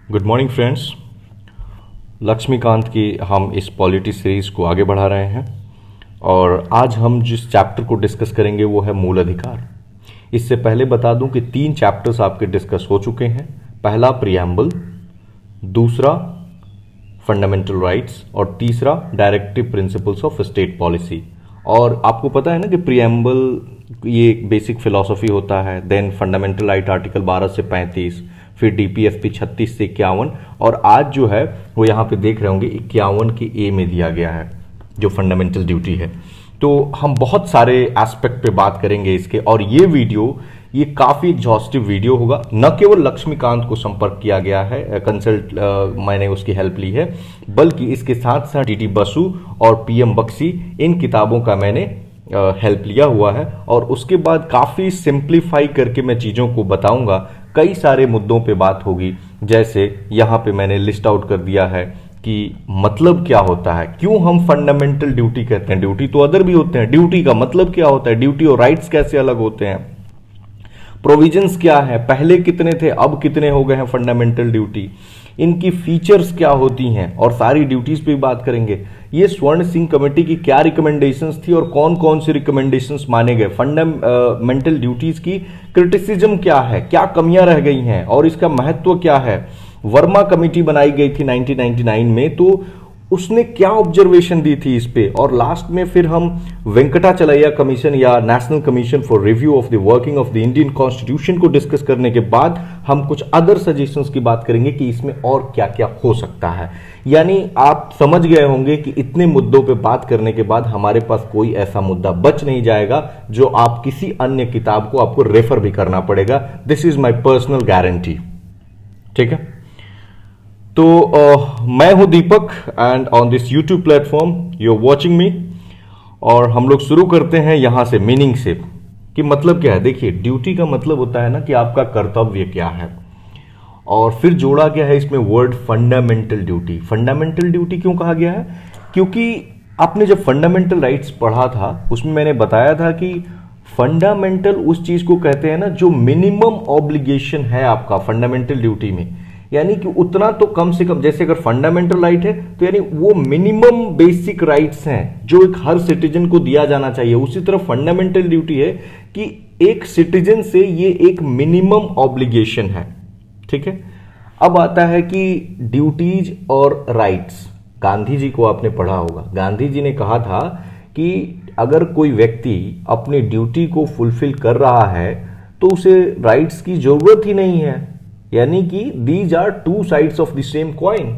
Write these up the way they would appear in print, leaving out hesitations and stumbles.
Good morning friends. Laxmikant की हम इस पॉलिटी सीरीज को आगे बढ़ा रहे हैं और आज हम जिस चैप्टर को डिस्कस करेंगे वो है मूल अधिकार। इससे पहले बता दूं कि 3 चैप्टर्स आपके डिस्कस हो चुके हैं। पहला प्रीएम्बल, दूसरा फंडामेंटल राइट्स और तीसरा directive principles of state policy. और आपको पता है ना कि प्रीएम्बल ये बेसिक फिलॉसफी होता है, देन फंडामेंटल राइट आर्टिकल 12 से 35, फिर डीपीएफपी 36 से 51 और आज जो है वो यहाँ पे देख रहे होंगे 51 के ए में दिया गया है जो फंडामेंटल ड्यूटी है। तो हम बहुत सारे एस्पेक्ट पे बात करेंगे इसके, और ये वीडियो ये काफी एग्जॉस्टिव वीडियो होगा। न केवल लक्ष्मीकांत को संपर्क किया गया है, कंसल्ट मैंने उसकी हेल्प ली है, बल्कि इसके साथ साथ टीटी बसु और पीएम बख्शी, इन किताबों का मैंने हेल्प लिया हुआ है। और उसके बाद काफी सिंप्लीफाई करके मैं चीजों को बताऊंगा। कई सारे मुद्दों पे बात होगी, जैसे यहां पे मैंने लिस्ट आउट कर दिया है कि मतलब क्या होता है, क्यों हम फंडामेंटल ड्यूटी कहते हैं। ड्यूटी तो अदर भी होते हैं, ड्यूटी का मतलब क्या होता है, ड्यूटी और राइट्स कैसे अलग होते हैं, प्रोविजंस क्या है, पहले कितने थे अब कितने हो गए हैं फंडामेंटल ड्यूटी, इनकी फीचर्स क्या होती हैं, और सारी ड्यूटीज पे बात करेंगे। ये स्वर्ण सिंह कमेटी की क्या रिकमेंडेशंस थी और कौन कौन सी रिकमेंडेशंस माने गए, फंडामेंटल ड्यूटीज की क्रिटिसिज्म क्या है, क्या कमियां रह गई हैं और इसका महत्व क्या है। वर्मा कमेटी बनाई गई थी 1999 में, तो उसने क्या ऑब्जर्वेशन दी थी इस पे। और लास्ट में फिर हम वेंकटाचलैया कमीशन या national commission for review of the working of the Indian constitution को डिस्कस करने के बाद हम कुछ अदर सजेशंस की बात करेंगे कि इसमें और क्या क्या हो सकता है। यानी आप समझ गए होंगे कि इतने मुद्दों पे बात करने के बाद हमारे पास कोई ऐसा मुद्दा बच नहीं जाएगा जो आप किसी अन्य किताब को आपको रेफर भी करना पड़ेगा। This is my personal guarantee. ठीक है, तो मैं हूं Deepak and on this YouTube platform you are watching me. और हम लोग शुरू करते हैं यहां से मीनिंग से कि मतलब क्या है। देखिए, ड्यूटी का मतलब होता है ना कि आपका कर्तव्य क्या है, और फिर जोड़ा गया है इसमें word fundamental duty. Fundamental duty क्यों कहा गया है, क्योंकि आपने जब फंडामेंटल राइट्स पढ़ा था उसमें मैंने बताया था कि फंडामेंटल उस चीज को कहते हैं ना जो मिनिमम ऑब्लिगेशन है आपका फंडामेंटल ड्यूटी में, यानी कि उतना तो कम से कम, जैसे अगर फंडामेंटल राइट है तो यानी वो मिनिमम बेसिक राइट्स हैं जो एक हर सिटीजन को दिया जाना चाहिए। उसी तरह फंडामेंटल ड्यूटी है कि एक सिटीजन से ये एक मिनिमम ऑब्लिगेशन है। ठीक है, अब आता है कि ड्यूटीज और राइट्स। गांधी जी को आपने पढ़ा होगा, गांधी जी ने कहा था कि अगर कोई व्यक्ति अपनी ड्यूटी को फुलफिल कर रहा है तो उसे राइट्स की जरूरत ही नहीं है। यानी कि these are two sides of the same coin,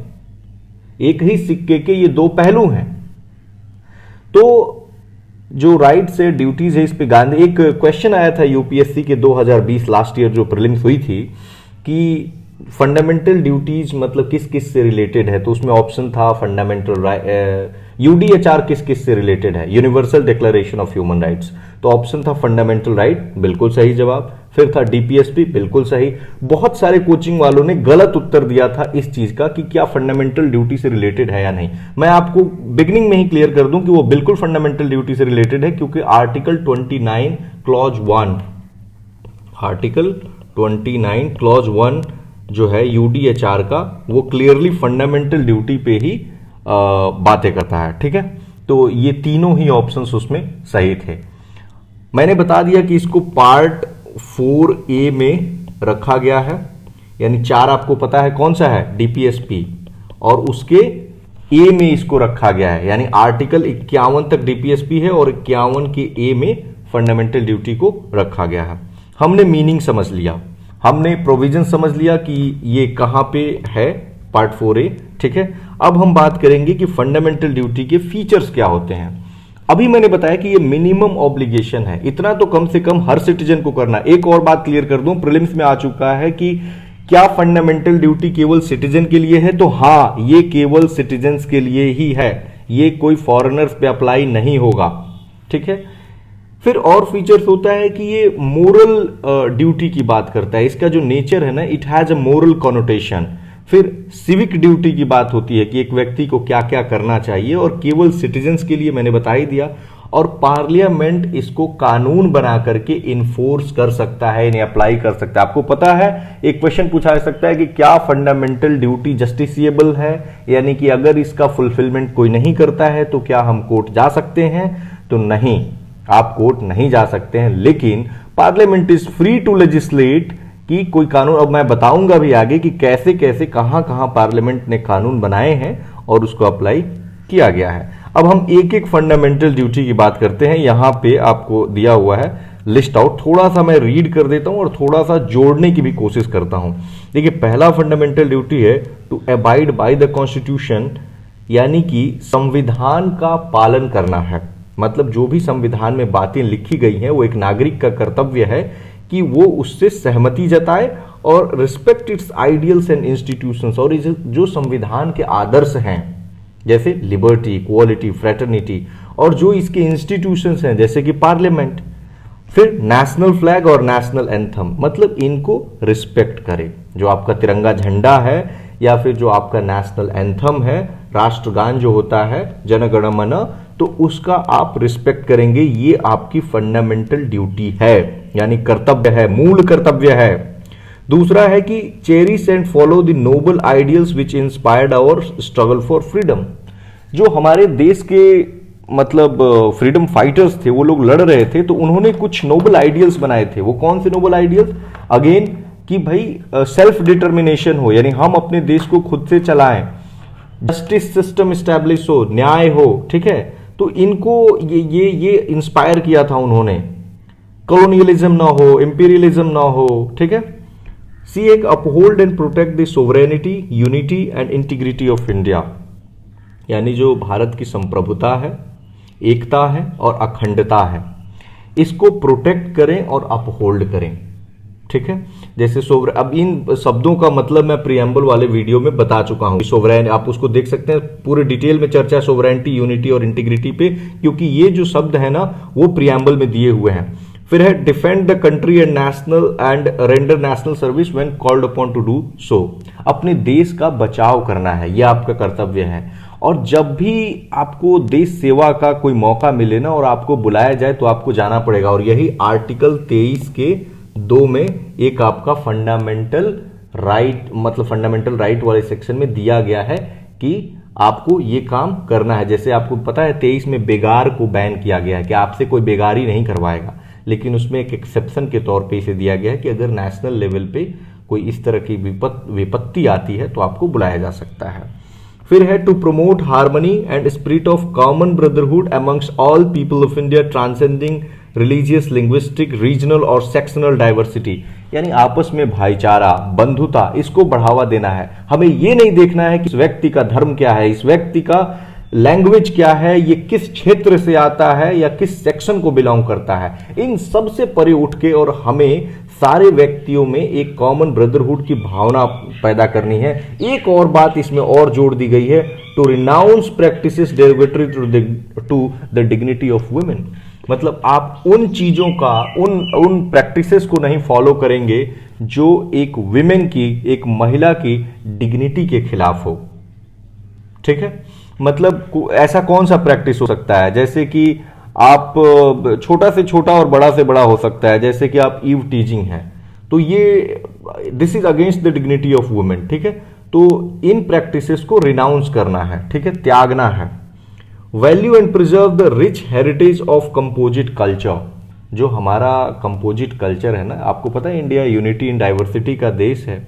एक ही सिक्के के ये दो पहलू हैं। तो जो राइट्स है, ड्यूटीज है, इस पे गांधी, एक क्वेश्चन आया था यूपीएससी के 2020 लास्ट ईयर जो प्रीलिम्स हुई थी कि फंडामेंटल ड्यूटीज मतलब किस किस से रिलेटेड है। तो उसमें ऑप्शन था फंडामेंटल यूडीएचआर किस किस से रिलेटेड है, universal declaration of human rights. तो ऑप्शन था फंडामेंटल राइट, बिल्कुल सही जवाब। फिर था डीपीएसपी, बिल्कुल सही। बहुत सारे कोचिंग वालों ने गलत उत्तर दिया था इस चीज का कि क्या फंडामेंटल ड्यूटी से रिलेटेड है या नहीं। मैं आपको बिगिनिंग में ही क्लियर कर दूं कि वो बिल्कुल फंडामेंटल ड्यूटी से रिलेटेड है, क्योंकि आर्टिकल 29 क्लॉज 1, आर्टिकल 29 क्लॉज 1 जो है यूडीएचआर का, वो क्लियरली फंडामेंटल ड्यूटी पे ही बातें करता है। ठीक है, तो ये तीनों ही ऑप्शंस उसमें सही थे। मैंने बता दिया कि इसको पार्ट 4A में रखा गया है, यानी 4 आपको पता है कौन सा है, डीपीएसपी, और उसके ए में इसको रखा गया है, यानी आर्टिकल 51 तक डीपीएसपी है और 51 के ए में फंडामेंटल ड्यूटी को रखा गया है। हमने मीनिंग समझ लिया, हमने प्रोविजन समझ लिया कि ये कहां पे है, पार्ट 4A। ठीक है, अब हम बात करेंगे कि फंडामेंटल ड्यूटी के फीचर्स क्या होते हैं। अभी मैंने बताया कि ये मिनिमम ऑब्लिगेशन है, इतना तो कम से कम हर सिटीजन को करना। एक और बात क्लियर कर दूं, प्रीलिम्स में आ चुका है कि क्या फंडामेंटल ड्यूटी केवल सिटीजन के लिए है, तो हां, ये केवल सिटीजन्स के लिए ही है, ये कोई फॉरेनर्स पे अप्लाई नहीं होगा। ठीक है, फिर और फीचर्स होता है कि ये मोरल ड्यूटी की बात करता है, इसका जो नेचर है ना, it has a moral connotation. फिर सिविक ड्यूटी की बात होती है कि एक व्यक्ति को क्या क्या करना चाहिए, और केवल सिटीजन्स के लिए मैंने बता ही दिया। और पार्लियामेंट इसको कानून बना करके इन्फोर्स कर सकता है, इन्हें अप्लाई कर सकता है। आपको पता है एक क्वेश्चन पूछा जा सकता है कि क्या फंडामेंटल ड्यूटी जस्टिसिएबल है, यानी कि अगर इसका फुलफिलमेंट कोई नहीं करता है तो क्या हम कोर्ट जा सकते हैं? तो नहीं, आप कोर्ट नहीं जा सकते हैं, लेकिन parliament is free to legislate कि कोई कानून, अब मैं बताऊंगा भी आगे कि कैसे कैसे कहां कहां पार्लियामेंट ने कानून बनाए हैं और उसको अप्लाई किया गया है। अब हम एक एक फंडामेंटल ड्यूटी की बात करते हैं। यहां पे आपको दिया हुआ है लिस्ट आउट, थोड़ा सा मैं रीड कर देता हूं और थोड़ा सा जोड़ने की भी कोशिश करता हूं। देखिए, पहला फंडामेंटल ड्यूटी है to abide by the constitution, यानी कि संविधान का पालन करना है। मतलब जो भी संविधान में बातें लिखी गई हैं वो एक नागरिक का कर्तव्य है कि वो उससे सहमति जताए और respect its ideals and institutions, और जो संविधान के आदर्श हैं जैसे लिबर्टी, इक्वालिटी, फ्रेटर्निटी, और जो इसके इंस्टीट्यूशंस हैं जैसे कि पार्लियामेंट, फिर नेशनल फ्लैग और नेशनल एंथम, मतलब इनको रिस्पेक्ट करें। जो आपका तिरंगा झंडा है या फिर जो आपका नेशनल एंथम है, राष्ट्रगान जो होता है जन गण मन, तो उसका आप रिस्पेक्ट करेंगे। ये आपकी फंडामेंटल ड्यूटी है, यानी कर्तव्य है, मूल कर्तव्य है। दूसरा है कि cherish and follow the noble ideals which inspired our struggle for freedom. जो हमारे देश के मतलब फ्रीडम फाइटर्स थे, वो लोग लड़ रहे थे, तो उन्होंने कुछ नोबल आइडियल्स बनाए थे। वो कौन से नोबल आइडियल्स? अगेन कि भाई सेल्फ डिटर्मिनेशन हो, यानी हम अपने देश को खुद से चलाएं, जस्टिस सिस्टम स्टैब्लिश हो, न्याय हो, ठीक है। तो इनको ये इंस्पायर किया था उन्होंने। कॉलोनियलिज्म ना हो, इंपीरियलिज्म ना हो, ठीक है। सी एक uphold and protect the sovereignty, unity and integrity of India, यानी जो भारत की संप्रभुता है, एकता है और अखंडता है, इसको प्रोटेक्ट करें और अपहोल्ड करें, ठीक है। जैसे सोवरेन, अब इन शब्दों का मतलब मैं प्रीएम्बल वाले वीडियो में बता चुका हूं। सोवरेन आप उसको देख सकते हैं, पूरे डिटेल में चर्चा सोवरेनिटी, यूनिटी और इंटीग्रिटी पे, क्योंकि ये जो शब्द है ना वो प्रीएम्बल में दिए हुए हैं। फिर है defend the country and national and render national service when called upon two do so. अपने देश का बचाव करना है, यह आपका कर्तव्य है। और जब भी आपको देश सेवा का कोई मौका मिले ना और आपको बुलाया जाए तो आपको जाना पड़ेगा। और यही आर्टिकल 23 के 2 में एक आपका फंडामेंटल राइट, मतलब फंडामेंटल राइट वाले सेक्शन में दिया गया है कि आपको ये काम करना है। जैसे आपको पता है 23 में बेगार को बैन किया गया है कि आपसे कोई बेगारी नहीं करवाएगा, लेकिन उसमें एक एक्सेप्शन के तौर पे इसे दिया गया है कि अगर नेशनल लेवल पे कोई इस तरह की विपत्ति आती है तो आपको बुलाया जा सकता है। फिर है to promote harmony and spirit of common brotherhood amongst all people of India transcending religious, linguistic, regional और सेक्शनल डाइवर्सिटी, यानी आपस में भाईचारा, बंधुता, इसको बढ़ावा देना है। हमें यह नहीं देखना है कि इस व्यक्ति का धर्म क्या है, इस व्यक्ति का लैंग्वेज क्या है, ये किस क्षेत्र से आता है या किस सेक्शन को बिलोंग करता है। इन सब से परे उठ के और हमें सारे व्यक्तियों में एक कॉमन ब्रदरहुड की भावना पैदा करनी है। एक और बात इसमें और जोड़ दी गई है, to renounce practices derogatory to the dignity of women. मतलब आप उन चीजों का, उन प्रैक्टिसेस को नहीं फॉलो करेंगे जो एक विमेन की, एक महिला की डिग्निटी के खिलाफ हो, ठीक है। मतलब ऐसा कौन सा प्रैक्टिस हो सकता है, जैसे कि आप छोटा से छोटा और बड़ा से बड़ा हो सकता है, जैसे कि आप ईव टीजिंग है, तो ये this is against the dignity of women, ठीक है। तो इन प्रैक्टिसेस को रिनाउंस करना है, ठीक है, त्यागना है। Value and preserve the rich heritage of composite culture. जो हमारा कंपोजिट कल्चर है ना, आपको पता है इंडिया यूनिटी इन डाइवर्सिटी का देश है,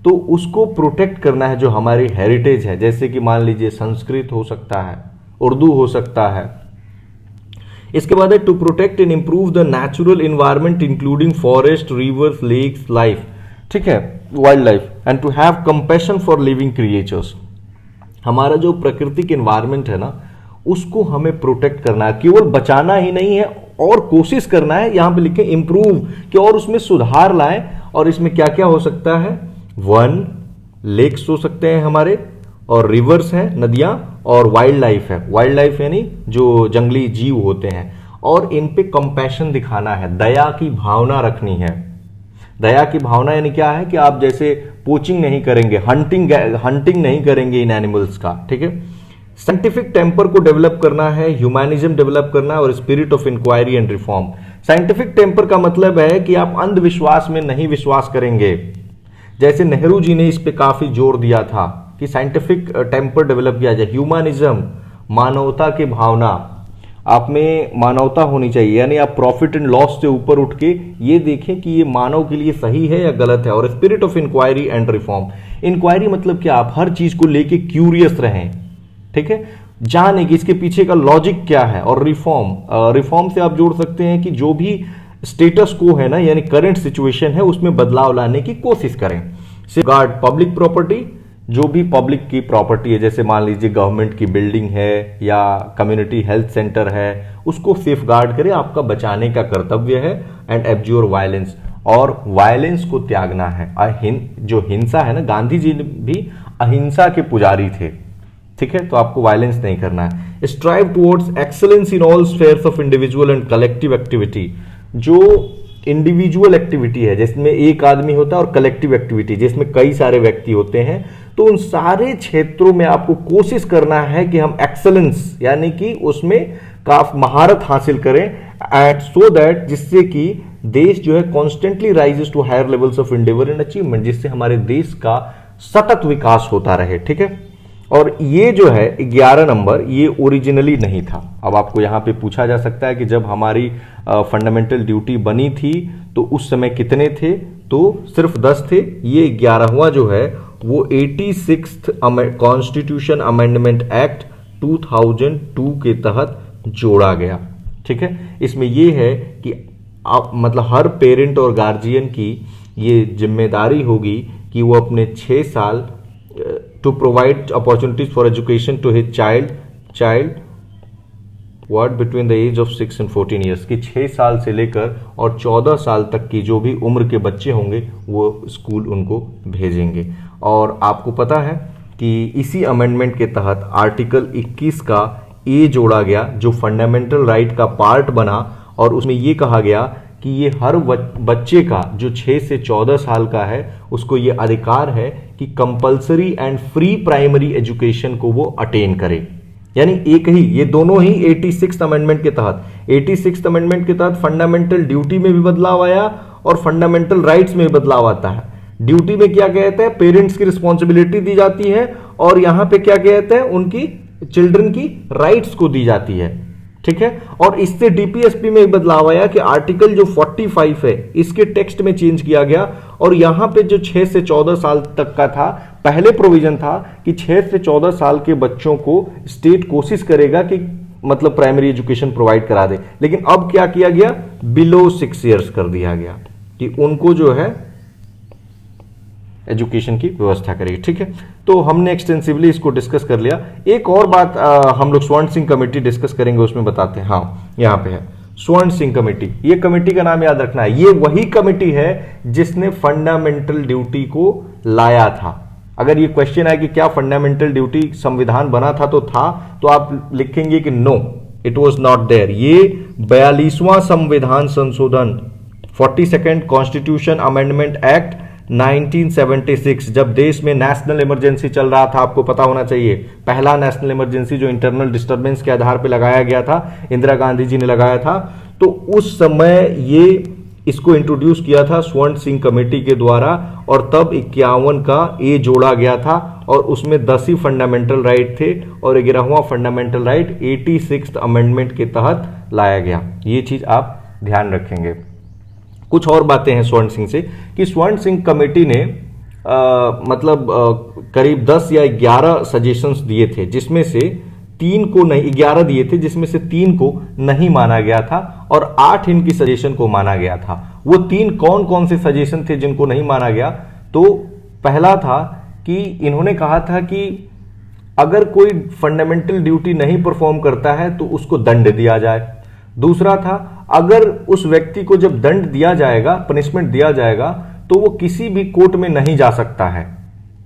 तो उसको प्रोटेक्ट करना है। जो हमारी हेरिटेज है, जैसे कि मान लीजिए संस्कृत हो सकता है, उर्दू हो सकता है। इसके बाद है to protect and improve the natural environment including forest, rivers, lakes, life, ठीक है, wild life, and to have compassion for living creatures. हमारा जो प्राकृतिक इन्वायरमेंट है ना, उसको हमें प्रोटेक्ट करना है, केवल बचाना ही नहीं है और कोशिश करना है। यहां पे लिखे इंप्रूव, कि और उसमें सुधार लाएं। और इसमें क्या क्या हो सकता है? वन, लेक्स हो सकते हैं हमारे, और रिवर्स हैं, नदियां, और वाइल्ड लाइफ है। वाइल्ड लाइफ यानी जो जंगली जीव होते हैं, और इन पे कंपैशन दिखाना है, दया की भावना रखनी है। दया की भावना यानी क्या है कि आप जैसे पोचिंग नहीं करेंगे, हंटिंग नहीं करेंगे इन एनिमल्स का, ठीक है। साइंटिफिक टेम्पर को डेवलप करना है, ह्यूमैनिज्म डेवलप करना है और spirit of inquiry and reform. Scientific temper का मतलब है कि आप अंधविश्वास में नहीं विश्वास करेंगे। जैसे नेहरू जी ने इस पे काफी जोर दिया था कि साइंटिफिक टेम्पर डेवलप किया जाए। ह्यूमनिज्म, मानवता की भावना, आप में मानवता होनी चाहिए, यानी आप प्रॉफिट एंड लॉस से ऊपर उठ के ये देखें कि ये मानव के लिए सही है या गलत है। और spirit of inquiry and reform, inquiry मतलब कि आप हर चीज को लेके क्यूरियस रहें, ठीक है, जाने कि इसके पीछे का लॉजिक क्या है। और रिफॉर्म, रिफॉर्म से आप जोड़ सकते हैं कि जो भी स्टेटस को है ना, यानी करंट सिचुएशन है, उसमें बदलाव लाने की कोशिश करें। सेफगार्ड पब्लिक प्रॉपर्टी, जो भी पब्लिक की प्रॉपर्टी है, जैसे मान लीजिए गवर्नमेंट की बिल्डिंग है या कम्युनिटी हेल्थ सेंटर है, उसको सेफ गार्ड करें, आपका बचाने का कर्तव्य है। एंड एब्ज्योर वायलेंस, और वायलेंस को त्यागना है। जो हिंसा है ना, गांधी जी भी अहिंसा के पुजारी थे, ठीक है, तो आपको वायलेंस नहीं करना है। Strive towards excellence in all spheres of individual and collective activity, जो इंडिविजुअल एक्टिविटी है जिसमें एक आदमी होता है और कलेक्टिव एक्टिविटी जिसमें कई सारे व्यक्ति होते हैं, तो उन सारे क्षेत्रों में आपको कोशिश करना है कि हम एक्सेलेंस यानी कि उसमें काफी महारत हासिल करें, एंड सो दैट जिससे कि देश जो है constantly rises to higher levels of endeavour and achievement, जिससे हमारे देश का सतत विकास होता रहे, ठीक है। और ये जो है 11 नंबर, ये ओरिजिनली नहीं था। अब आपको यहां पे पूछा जा सकता है कि जब हमारी फंडामेंटल ड्यूटी बनी थी तो उस समय कितने थे, तो सिर्फ 10 थे। ये 11वां जो है वो 86th कॉन्स्टिट्यूशन अमेंडमेंट एक्ट 2002 के तहत जोड़ा गया, ठीक है। इसमें ये है कि आप मतलब हर पेरेंट और गार्जियन की ये जिम्मेदारी होगी कि वो अपने 6 साल to provide opportunities for education to his child what between the age of 6 and 14 years, कि 6 साल से लेकर और 14 साल तक की जो भी उम्र के बच्चे होंगे वो स्कूल उनको भेजेंगे। और आपको पता है कि इसी अमेंडमेंट के तहत आर्टिकल 21 का ए जोड़ा गया, जो फंडामेंटल राइट का पार्ट बना, और उसमें ये कहा गया कि ये हर बच्चे का जो 6 से 14 साल का है उसको ये अधिकार है कि compulsory and free primary education को वो अटेन करे। यानी एक ही, ये दोनों ही 86th अमेंडमेंट के तहत, 86th अमेंडमेंट के तहत फंडामेंटल ड्यूटी में भी बदलाव आया और फंडामेंटल राइट्स में भी बदलाव आता है। ड्यूटी में क्या कहते हैं, पेरेंट्स की रिस्पॉन्सिबिलिटी दी जाती है, और यहां पे क्या कहते हैं, उनकी चिल्ड्रन की राइट्स को दी जाती है, ठीक है। और इससे डीपीएसपी में एक बदलाव आया कि आर्टिकल जो 45 है इसके टेक्स्ट में चेंज किया गया, और यहां पे जो 6 से 14 साल तक का था, पहले प्रोविजन था कि 6 से 14 साल के बच्चों को स्टेट कोशिश करेगा कि मतलब प्राइमरी एजुकेशन प्रोवाइड करा दे, लेकिन अब क्या किया गया, बिलो 6 ईयर्स कर दिया गया कि उनको जो है एजुकेशन की व्यवस्था करेगी, ठीक है। तो हमने एक्सटेंसिवली इसको डिस्कस कर लिया। एक और बात हम लोग स्वर्ण सिंह कमेटी डिस्कस करेंगे, उसमें बताते हैं। हाँ, यहां पे है स्वर्ण सिंह कमेटी। ये कमेटी का नाम याद रखना है, ये वही कमेटी है जिसने फंडामेंटल ड्यूटी को लाया था। अगर ये क्वेश्चन है कि क्या फंडामेंटल ड्यूटी संविधान बना था, तो आप लिखेंगे कि no, it was not there. ये 42वां संविधान संशोधन 42nd कॉन्स्टिट्यूशन अमेंडमेंट एक्ट 1976, जब देश में नेशनल इमरजेंसी चल रहा था, आपको पता होना चाहिए, पहला नेशनल इमरजेंसी जो इंटरनल डिस्टर्बेंस के आधार पर लगाया गया था, इंदिरा गांधी जी ने लगाया था, तो उस समय ये इसको इंट्रोड्यूस किया था स्वर्ण सिंह कमेटी के द्वारा, और तब 51 का ए जोड़ा गया था, और उसमें 10 ही फंडामेंटल राइट थे, और 11वां फंडामेंटल राइट 86th अमेंडमेंट के तहत लाया गया। ये चीज आप ध्यान रखेंगे। कुछ और बातें हैं स्वर्ण सिंह से, कि स्वर्ण सिंह कमेटी ने करीब 10 या 11 सजेशंस दिए थे, जिसमें से 3 को नहीं, 11 दिए थे, जिसमें से 3 को नहीं माना गया था और 8 इनकी सजेशन को माना गया था। वो 3 कौन कौन से सजेशन थे जिनको नहीं माना गया? तो पहला था कि इन्होंने कहा था कि अगर कोई फंडामेंटल ड्यूटी नहीं परफॉर्म करता है तो उसको दंड दिया जाए। दूसरा था, अगर उस व्यक्ति को जब दंड दिया जाएगा, पनिशमेंट दिया जाएगा, तो वो किसी भी कोर्ट में नहीं जा सकता है,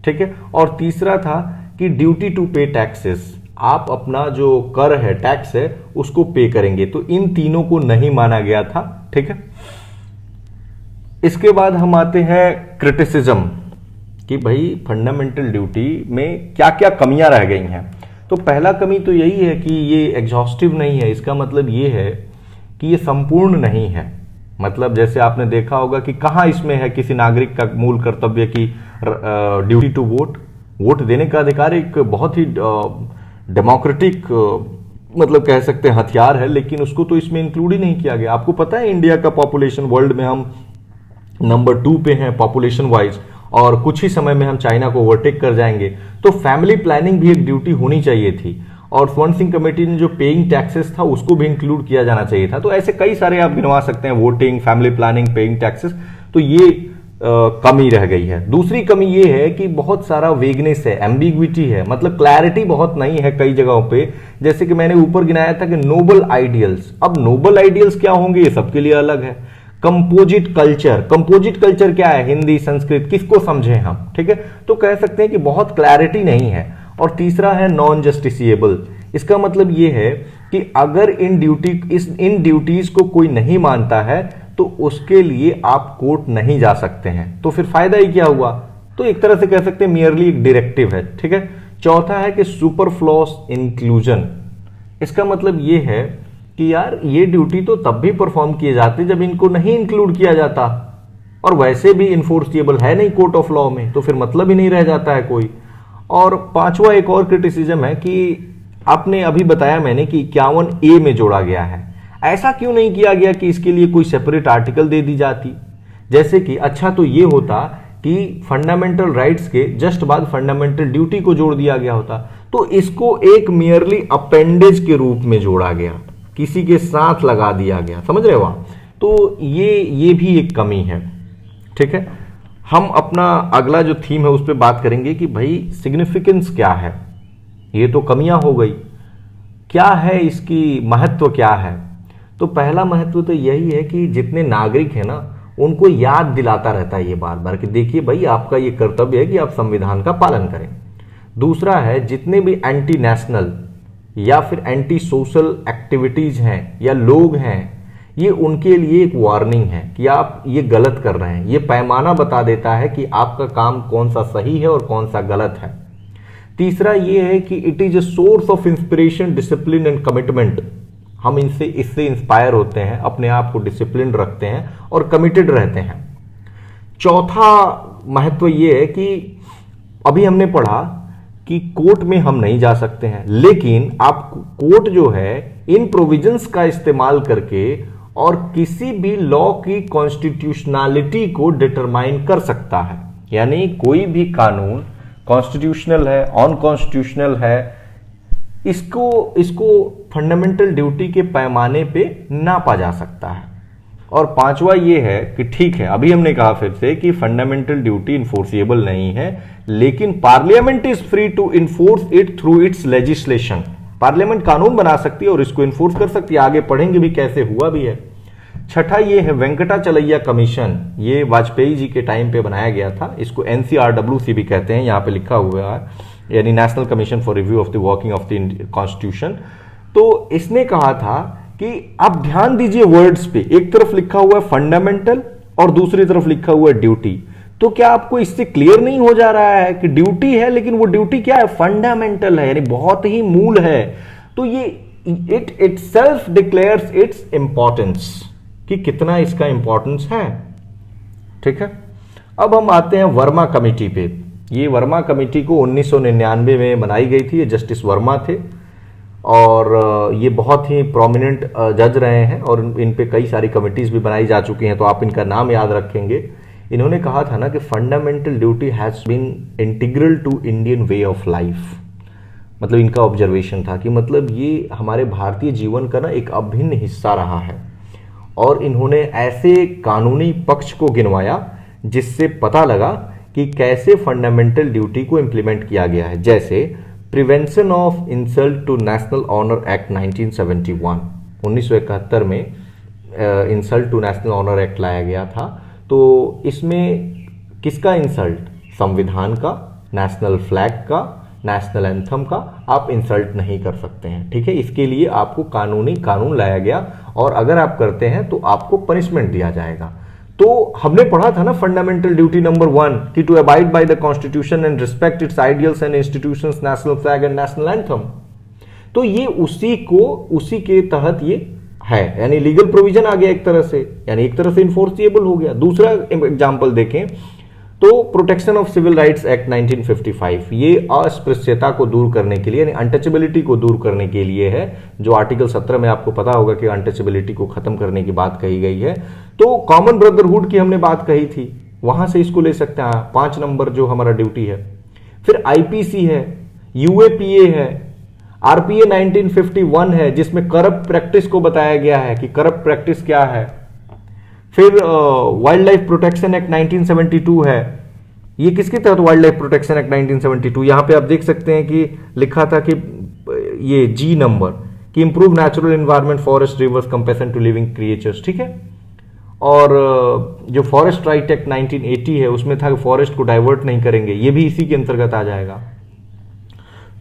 ठीक है। और तीसरा था कि ड्यूटी टू पे टैक्सेस, आप अपना जो कर है, टैक्स है, उसको पे करेंगे। तो इन तीनों को नहीं माना गया था, ठीक है। इसके बाद हम आते हैं क्रिटिसिज्म, कि भाई फंडामेंटल ड्यूटी में क्या क्या कमियां रह गई हैं। तो पहला कमी तो यही है कि ये एग्जॉस्टिव नहीं है। इसका मतलब ये है कि ये संपूर्ण नहीं है। मतलब जैसे आपने देखा होगा कि कहाँ इसमें है किसी नागरिक का मूल कर्तव्य की ड्यूटी टू वोट। वोट देने का अधिकार एक बहुत ही डेमोक्रेटिक मतलब कह सकते हैं हथियार है, लेकिन उसको तो इसमें इंक्लूड ही नहीं किया गया। आपको पता है इंडिया का पॉपुलेशन वर्ल्ड में हम नंबर 2 पे हैं पॉपुलेशन वाइज, और कुछ ही समय में हम चाइना को ओवरटेक कर जाएंगे। तो फैमिली प्लानिंग भी एक ड्यूटी होनी चाहिए थी, और स्वर्ण सिंह कमेटी ने जो पेइंग टैक्सेस था उसको भी इंक्लूड किया जाना चाहिए था। तो ऐसे कई सारे आप गिनवा सकते हैं, voting, family planning, paying taxes. तो ये कमी रह गई है। दूसरी कमी ये है कि बहुत सारा वेगनेस है, एम्बिग्विटी है, मतलब क्लैरिटी बहुत नहीं है कई जगहों पे। जैसे कि मैंने ऊपर गिनाया था कि नोबल आइडियल्स, अब नोबल आइडियल्स क्या होंगे ये सबके लिए अलग है। कंपोजिट कल्चर, कंपोजिट कल्चर क्या है, हिंदी संस्कृत किसको समझे हम, ठीक है। तो कह सकते हैं कि बहुत क्लैरिटी नहीं है। और तीसरा है नॉन जस्टिसिएबल। इसका मतलब ये है कि अगर इन ड्यूटीज को कोई नहीं मानता है तो उसके लिए आप कोर्ट नहीं जा सकते हैं। तो फिर फायदा ही क्या हुआ। तो एक तरह से कह सकते हैं मियरली एक डायरेक्टिव है, ठीक है। चौथा है कि सुपरफ्लोस इंक्लूजन। इसका मतलब ये है कि यार ये ड्यूटी तो तब भी परफॉर्म किए जाते जब इनको नहीं इंक्लूड किया जाता, और वैसे भी इन्फोर्सिएबल है नहीं कोर्ट ऑफ लॉ में, तो फिर मतलब ही नहीं रह जाता है कोई। और पांचवा एक और क्रिटिसिज्म है कि आपने अभी बताया मैंने कि 51A में जोड़ा गया है। ऐसा क्यों नहीं किया गया कि इसके लिए कोई सेपरेट आर्टिकल दे दी जाती। जैसे कि अच्छा तो ये होता कि फंडामेंटल राइट्स के जस्ट बाद फंडामेंटल ड्यूटी को जोड़ दिया गया होता। तो इसको एक मियरली अपेंडेज के रूप में जोड़ा गया, किसी के साथ लगा दिया गया, समझ रहे हो आप। तो ये भी एक कमी है, ठीक है। हम अपना अगला जो थीम है उस पर बात करेंगे कि भाई सिग्निफिकेंस क्या है। ये तो कमियां हो गई, क्या है इसकी महत्व क्या है। तो पहला महत्व तो यही है कि जितने नागरिक हैं ना उनको याद दिलाता रहता है ये बार बार कि देखिए भाई आपका ये कर्तव्य है कि आप संविधान का पालन करें। दूसरा है जितने भी एंटी नेशनल या फिर एंटी सोशल एक्टिविटीज हैं या लोग हैं, ये उनके लिए एक वार्निंग है कि आप ये गलत कर रहे हैं। ये पैमाना बता देता है कि आपका काम कौन सा सही है और कौन सा गलत है। तीसरा ये है कि it is a source of inspiration, discipline and commitment. हम इससे इंस्पायर होते हैं, अपने आप को डिसिप्लिन रखते हैं और कमिटेड रहते हैं। चौथा महत्व ये है कि अभी हमने पढ़ा कि कोर्ट में हम नहीं जा सकते हैं, लेकिन आप कोर्ट जो है इन प्रोविजंस का इस्तेमाल करके और किसी भी लॉ की कॉन्स्टिट्यूशनैलिटी को डिटरमाइन कर सकता है। यानी कोई भी कानून कॉन्स्टिट्यूशनल है, अनकॉन्स्टिट्यूशनल है, इसको फंडामेंटल ड्यूटी के पैमाने पे नापा जा सकता है। और पांचवा ये है कि ठीक है, अभी हमने कहा फिर से कि फंडामेंटल ड्यूटी इन्फोर्सिएबल नहीं है, लेकिन parliament is free to enforce it through its legislation. Parliament कानून बना सकती है और इसको इन्फोर्स कर सकती है। आगे पढ़ेंगे भी कैसे हुआ भी है। छठा ये है वेंकटाचलैया कमीशन। ये वाजपेयी जी के टाइम पे बनाया गया था। इसको NCRWC भी कहते हैं, यहां पे लिखा हुआ है, यानी national commission for review of the working of the constitution. तो इसने कहा था कि आप ध्यान दीजिए वर्ड्स पे, एक तरफ लिखा हुआ है फंडामेंटल और दूसरी तरफ लिखा हुआ है ड्यूटी। तो क्या आपको इससे क्लियर नहीं हो जा रहा है कि ड्यूटी है, लेकिन वो ड्यूटी क्या है, फंडामेंटल है, यानी बहुत ही मूल है। तो ये it itself declares its importance, कि कितना इसका इंपॉर्टेंस है, ठीक है। अब हम आते हैं वर्मा कमेटी पे। ये वर्मा कमेटी को 1999 में बनाई गई थी। ये जस्टिस वर्मा थे और ये बहुत ही प्रोमिनेंट जज रहे हैं और इन पे कई सारी कमिटीज भी बनाई जा चुकी हैं, तो आप इनका नाम याद रखेंगे। इन्होंने कहा था ना कि fundamental duty has been integral to Indian way of life. मतलब इनका ऑब्जर्वेशन था कि मतलब ये हमारे भारतीय जीवन का ना एक अभिन्न हिस्सा रहा है। और इन्होंने ऐसे कानूनी पक्ष को गिनवाया जिससे पता लगा कि कैसे फंडामेंटल ड्यूटी को इंप्लीमेंट किया गया है। जैसे prevention of insult to national honour act 1971, 1971 में insult to national honour act लाया गया था। तो इसमें किसका इंसल्ट, संविधान का, नेशनल फ्लैग का, नेशनल एंथम का आप इंसल्ट नहीं कर सकते हैं, ठीक है। इसके लिए आपको कानून लाया गया और अगर आप करते हैं तो आपको पनिशमेंट दिया जाएगा। तो हमने पढ़ा था ना फंडामेंटल ड्यूटी नंबर 1 कि to abide by the constitution and respect its ideals and institutions, national flag and national anthem. तो ये उसी के तहत ये है, यानी लीगल प्रोविजन आ गया एक तरह से, यानी एक तरह से इन्फोर्सिएबल हो गया। दूसरा एग्जांपल देखें तो protection of civil rights act 1955, ये अस्पृश्यता को दूर करने के लिए, यानी अनटचेबिलिटी को दूर करने के लिए है, जो आर्टिकल 17 में आपको पता होगा कि अनटचेबिलिटी को खत्म करने की बात कही गई है। तो कॉमन ब्रदरहुड की हमने बात कही थी, वहां से इसको ले सकते हैं 5 नंबर जो हमारा ड्यूटी है। फिर आईपीसी है, यूएपीए है, आरपीए 1951 है जिसमें करप्ट प्रैक्टिस को बताया गया है कि करप्ट प्रैक्टिस क्या है। फिर वाइल्ड लाइफ प्रोटेक्शन एक्ट 1972 है, ये किसके तहत वाइल्ड लाइफ प्रोटेक्शन एक्ट 1972, यहां पे आप देख सकते हैं कि लिखा था कि ये जी नंबर कि improve natural environment, forest, rivers, compassion to living creatures, ठीक है। और जो फॉरेस्ट राइट एक्ट 1980 है उसमें था कि फॉरेस्ट को डाइवर्ट नहीं करेंगे, ये भी इसी के अंतर्गत आ जाएगा।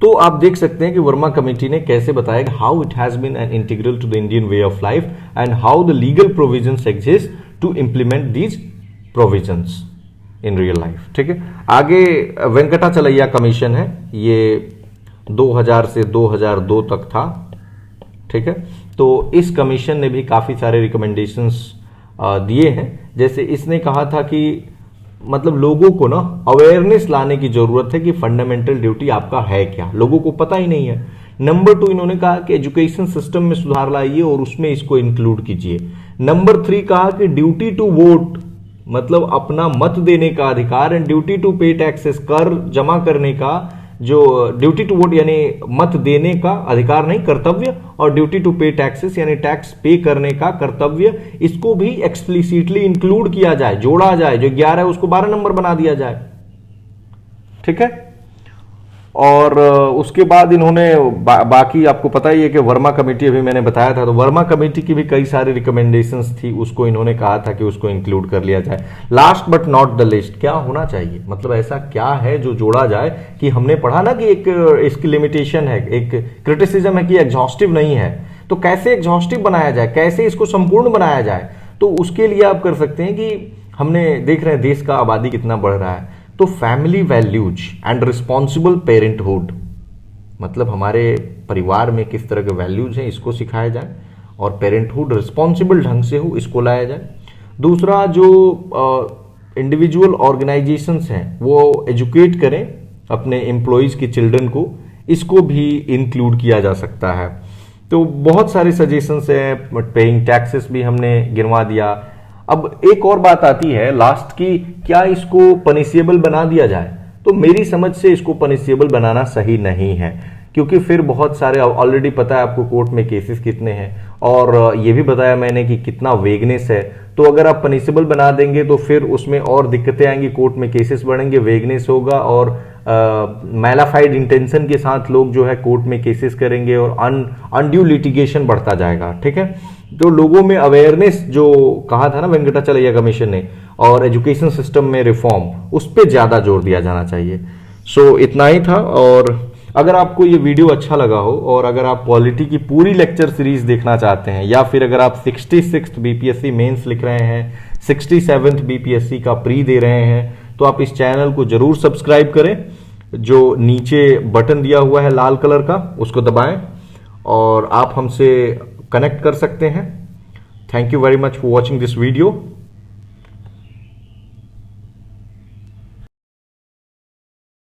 तो आप देख सकते हैं कि वर्मा कमेटी ने कैसे बताया how it has been an integral to the Indian way of life and how the legal provisions exist to implement these provisions in real life, ठीक है। आगे वेंकटाचलैया कमीशन है, ये 2000 से 2002 तक था, ठीक है। तो इस कमीशन ने भी काफी सारे रिकमेंडेशंस दिए हैं। जैसे इसने कहा था कि मतलब लोगों को ना अवेयरनेस लाने की जरूरत है कि फंडामेंटल ड्यूटी आपका है क्या, लोगों को पता ही नहीं है। नंबर 2 इन्होंने कहा कि एजुकेशन सिस्टम में सुधार लाइए और उसमें इसको इंक्लूड कीजिए। नंबर 3 कहा कि ड्यूटी टू वोट, मतलब अपना मत देने का अधिकार, एंड ड्यूटी टू पे टैक्सेस, कर जमा करने का, जो ड्यूटी टू वोट यानी मत देने का अधिकार नहीं, कर्तव्य, और ड्यूटी टू पे टैक्सेस यानी टैक्स पे करने का कर्तव्य, इसको भी एक्सप्लिसिटली इंक्लूड किया जाए, जोड़ा जाए, जो 11 है उसको 12 नंबर बना दिया जाए, ठीक है। और उसके बाद इन्होंने बाकी आपको पता ही है कि वर्मा कमेटी अभी मैंने बताया था, तो वर्मा कमेटी की भी कई सारी रिकमेंडेशंस थी, उसको इन्होंने कहा था कि उसको इंक्लूड कर लिया जाए। Last but not the list, क्या होना चाहिए, मतलब ऐसा क्या है जो जोड़ा जाए कि हमने पढ़ा ना कि एक इसकी लिमिटेशन है, एक क्रिटिसिज्म है कि एग्जॉस्टिव नहीं है, तो कैसे एग्जॉस्टिव बनाया जाए, कैसे इसको संपूर्ण बनाया जाए। तो उसके लिए आप कर सकते हैं कि हमने देख रहे हैं देश का आबादी कितना बढ़ रहा है, तो family values and responsible parenthood, मतलब हमारे परिवार में किस तरह के वैल्यूज हैं इसको सिखाया जाए, और पेरेंटहुड रिस्पॉन्सिबल ढंग से हो इसको लाया जाए। दूसरा, जो इंडिविजुअल ऑर्गेनाइजेशंस हैं वो एजुकेट करें अपने एम्प्लॉयज के चिल्ड्रन को, इसको भी इंक्लूड किया जा सकता है। तो बहुत सारे सजेशंस हैं, पेइंग टैक्सेस भी हमने गिनवा दिया। अब एक और बात आती है लास्ट की, क्या इसको पनिशेबल बना दिया जाए, तो मेरी समझ से इसको पनिशेबल बनाना सही नहीं है, क्योंकि फिर बहुत सारे, ऑलरेडी पता है आपको कोर्ट में केसेस कितने हैं, और ये भी बताया मैंने कि कितना वेगनेस है। तो अगर आप पनिशेबल बना देंगे तो फिर उसमें और दिक्कतें आएंगी, कोर्ट में केसेस बढ़ेंगे, वेगनेस होगा, और मैलाफाइड इंटेंशन के साथ लोग जो है कोर्ट में केसेस करेंगे और अनड्यू लिटिगेशन बढ़ता जाएगा, ठीक है। तो लोगों में अवेयरनेस, जो कहा था ना वेंकटाचलैया कमीशन ने, और एजुकेशन सिस्टम में रिफॉर्म, उस पर ज्यादा जोर दिया जाना चाहिए। सो इतना ही था। और अगर आपको ये वीडियो अच्छा लगा हो, और अगर आप पॉलिटी की पूरी लेक्चर सीरीज देखना चाहते हैं, या फिर अगर आप 66th बीपीएससी मेंस लिख रहे हैं, 67th बीपीएससी का प्री दे रहे हैं, तो आप इस चैनल को जरूर सब्सक्राइब करें। जो नीचे बटन दिया हुआ है लाल कलर का, उसको दबाएं, और आप हमसे कनेक्ट कर सकते हैं। Thank you very much for watching this video.